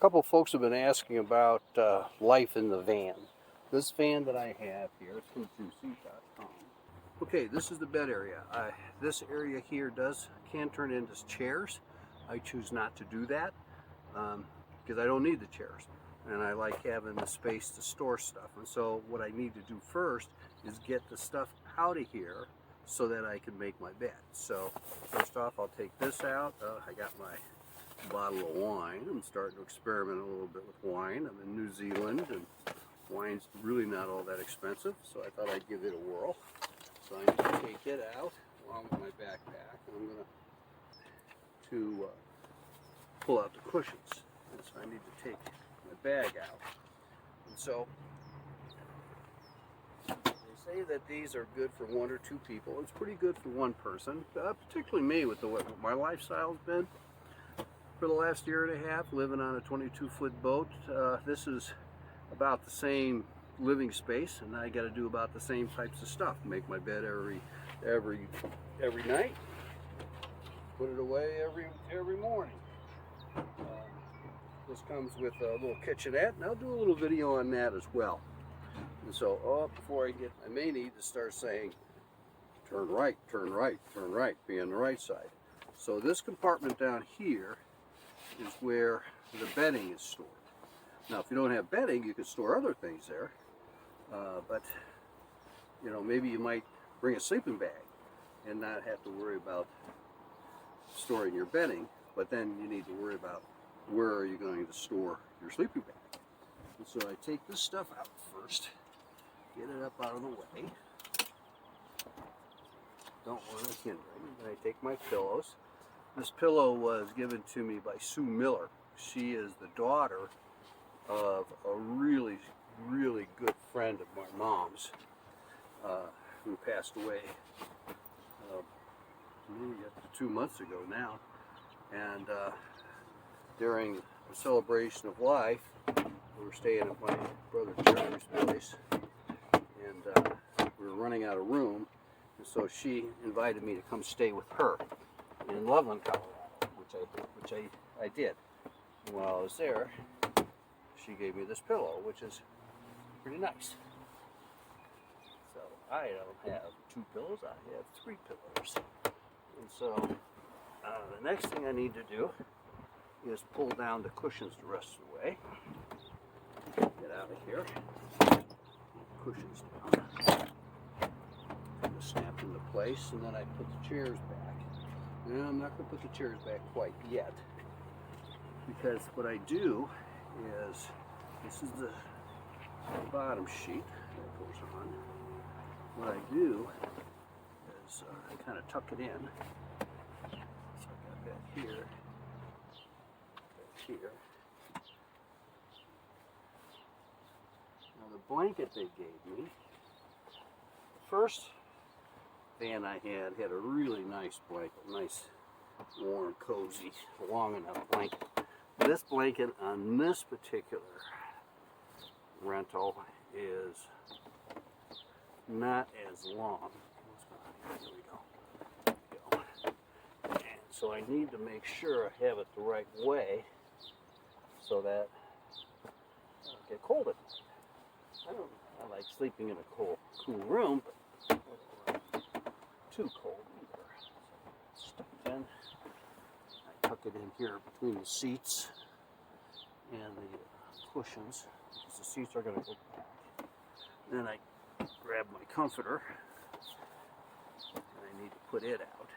couple folks have been asking about life in the van. This van that I have here is from juicy.com. Okay, this is the bed area. This area here can turn into chairs. I choose not to do that because I don't need the chairs, and I like having the space to store stuff. And so what I need to do first is get the stuff out of here so that I can make my bed. So first off, I'll take this out. I got my bottle of wine. I'm starting to experiment a little bit with wine. I'm in New Zealand and wine's really not all that expensive, so I thought I'd give it a whirl. So I need to take it out along with my backpack, and I'm going to pull out the cushions. And so I need to take my bag out. And so they say that these are good for 1 or 2 people. It's pretty good for 1 person, particularly me with what my lifestyle's been. For the last year and a half, living on a 22-foot boat, this is about the same living space, and I got to do about the same types of stuff. Make my bed every night, put it away every morning. This comes with a little kitchenette, and I'll do a little video on that as well. And so, before I may need to start saying, turn right, turn right, turn right, be on the right side. So this compartment down here is where the bedding is stored. Now, if you don't have bedding, you can store other things there, but maybe you might bring a sleeping bag and not have to worry about storing your bedding, but then you need to worry about where are you going to store your sleeping bag. And so I take this stuff out first, get it up out of the way, don't want it hindering. Then I take my pillows. This pillow was given to me by Sue Miller. She is the daughter of a really, really good friend of my mom's who passed away maybe 2 months ago now. And during the celebration of life, we were staying at my brother Jerry's place, and we were running out of room, and so she invited me to come stay with her in Loveland, Colorado, which I did. And while I was there, she gave me this pillow, which is pretty nice. So I don't have 2 pillows, I have 3 pillows. And so the next thing I need to do is pull down the cushions the rest of the way. Get out of here. Cushions down. Just snap into place, and then I put the chairs back. And I'm not going to put the chairs back quite yet, because what I do is, this is the bottom sheet that goes on. What I do is I kind of tuck it in. So I got that here, here. Now the blanket they gave me, the first van I had a really nice blanket, nice, warm, cozy, long enough blanket. This blanket on this particular rental is not as long. Here we go. And so I need to make sure I have it the right way so that I don't get cold at night. I like sleeping in a cool room, but I don't like too cold either. So stuff it in. I tuck it in here between the seats and the cushions, because the seats are going to go back. Then I grab my comforter, and I need to put it out.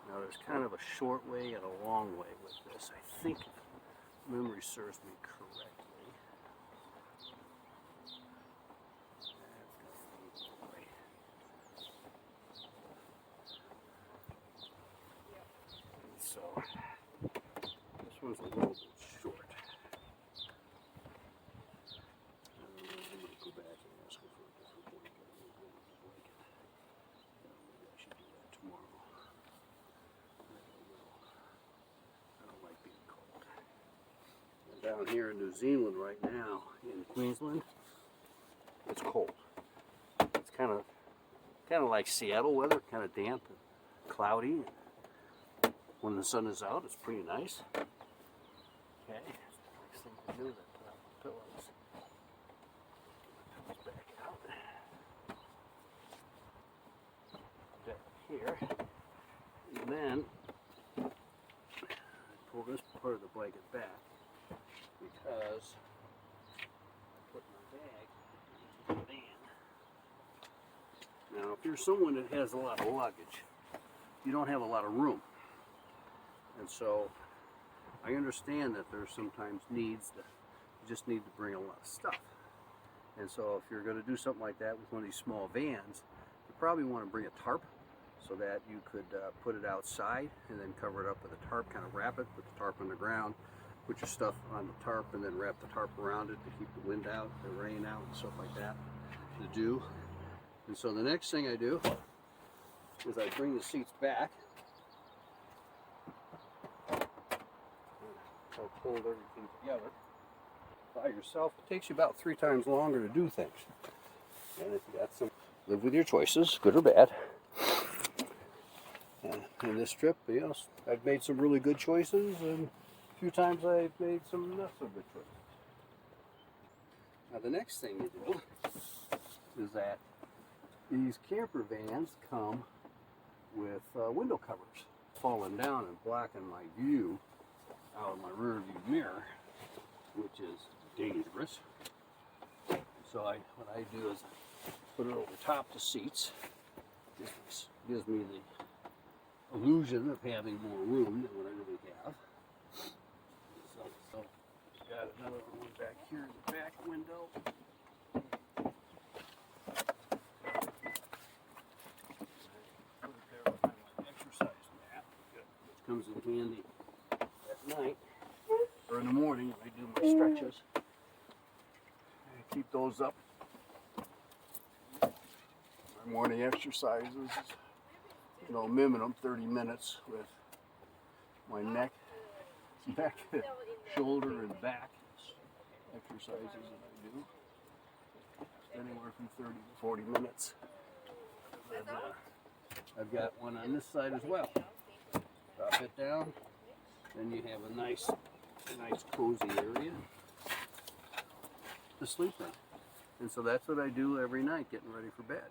Now there's kind of a short way and a long way with this. I think, if memory serves me correctly, so this one's a little bit short. I'm going to go back and ask her for a different blanket. Maybe I should do that tomorrow. I don't like being cold. I'm down here in New Zealand right now, in Queensland, it's cold. It's kind of like Seattle weather, kind of damp and cloudy. When the sun is out, it's pretty nice. Okay, too that pillows. Back out. Back here. And then pull this part of the blanket back because I put my bag in the van. Now, if you're someone that has a lot of luggage, you don't have a lot of room. And so I understand that there's sometimes needs that you just need to bring a lot of stuff. And so if you're going to do something like that with one of these small vans, you probably want to bring a tarp so that you could put it outside and then cover it up with a tarp, kind of wrap it, put the tarp on the ground, put your stuff on the tarp, and then wrap the tarp around it to keep the wind out, the rain out, and stuff like that to do. And so the next thing I do is I bring the seats back. I'll hold everything together. By yourself, it takes you about 3 times longer to do things. And if you got some, live with your choices, good or bad. And in this trip, you know, I've made some really good choices, and a few times I've made some not so good choices. Now the next thing you do is that these camper vans come with window covers. Falling down and blocking my view out of my rear view mirror, which is dangerous. So what I do is put it over top the seats. This gives me the illusion of having more room than what I really have. So got another one back here in the back window. Put it there behind my exercise mat, which comes in handy at night or in the morning when I do my stretches. I keep those up. My morning exercises, you know, minimum 30 minutes with my neck, shoulder, and back exercises that I do. Anywhere from 30 to 40 minutes. I've got one on this side as well. Drop it down, then you have a nice cozy area to sleep in. And so that's what I do every night, getting ready for bed.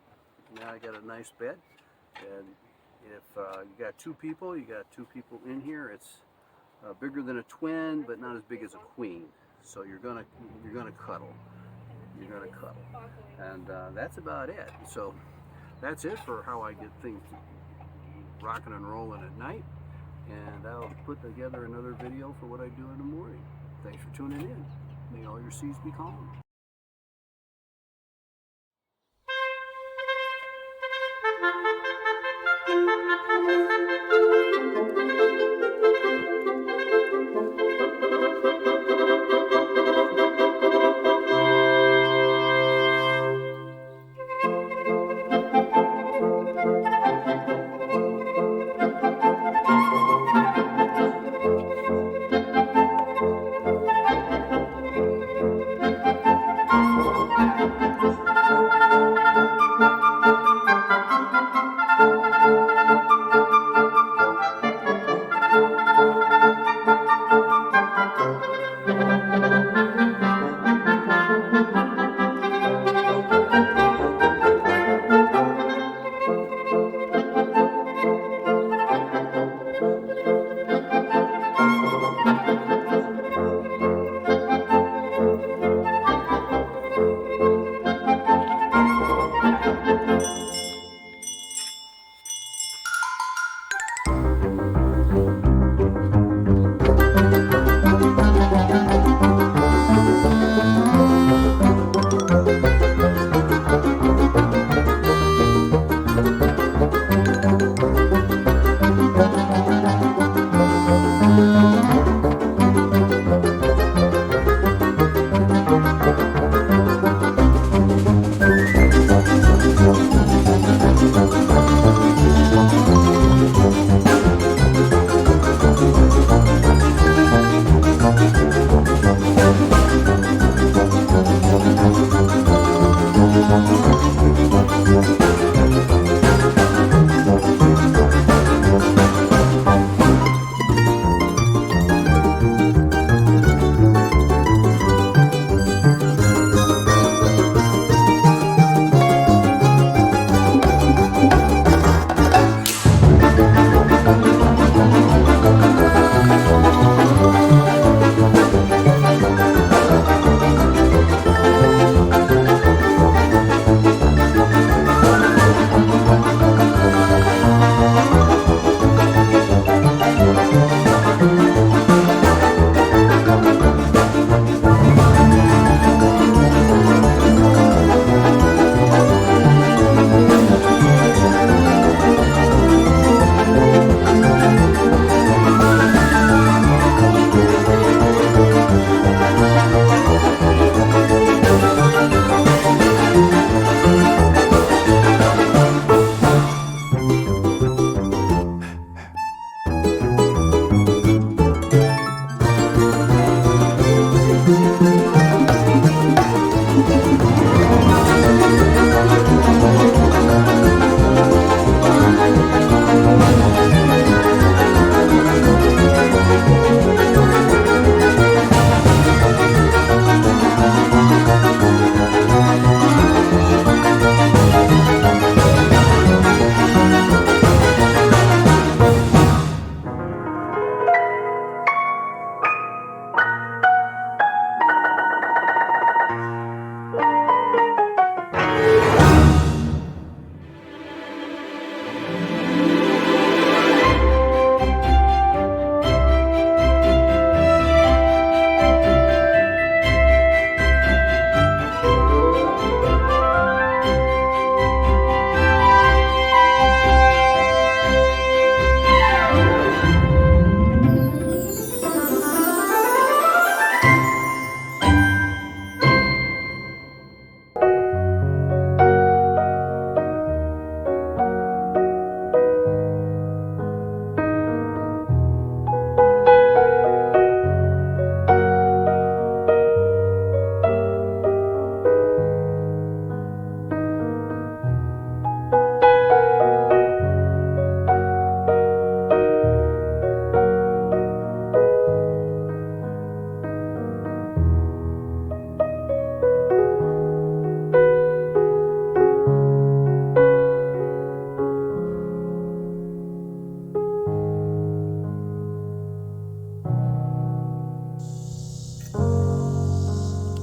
Now I got a nice bed, and if you got 2 people, you got 2 people in here. It's bigger than a twin, but not as big as a queen. So you're gonna cuddle. You're gonna cuddle, and that's about it. So that's it for how I get things rocking and rolling at night. And I'll put together another video for what I do in the morning. Thanks for tuning in. May all your seas be calm.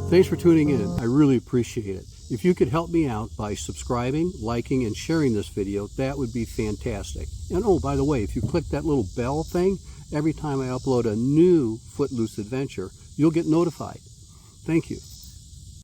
Thanks for tuning in. I really appreciate it. If you could help me out by subscribing, liking, and sharing this video, that would be fantastic. And oh, by the way, if you click that little bell thing, every time I upload a new Footloose adventure, you'll get notified. Thank you.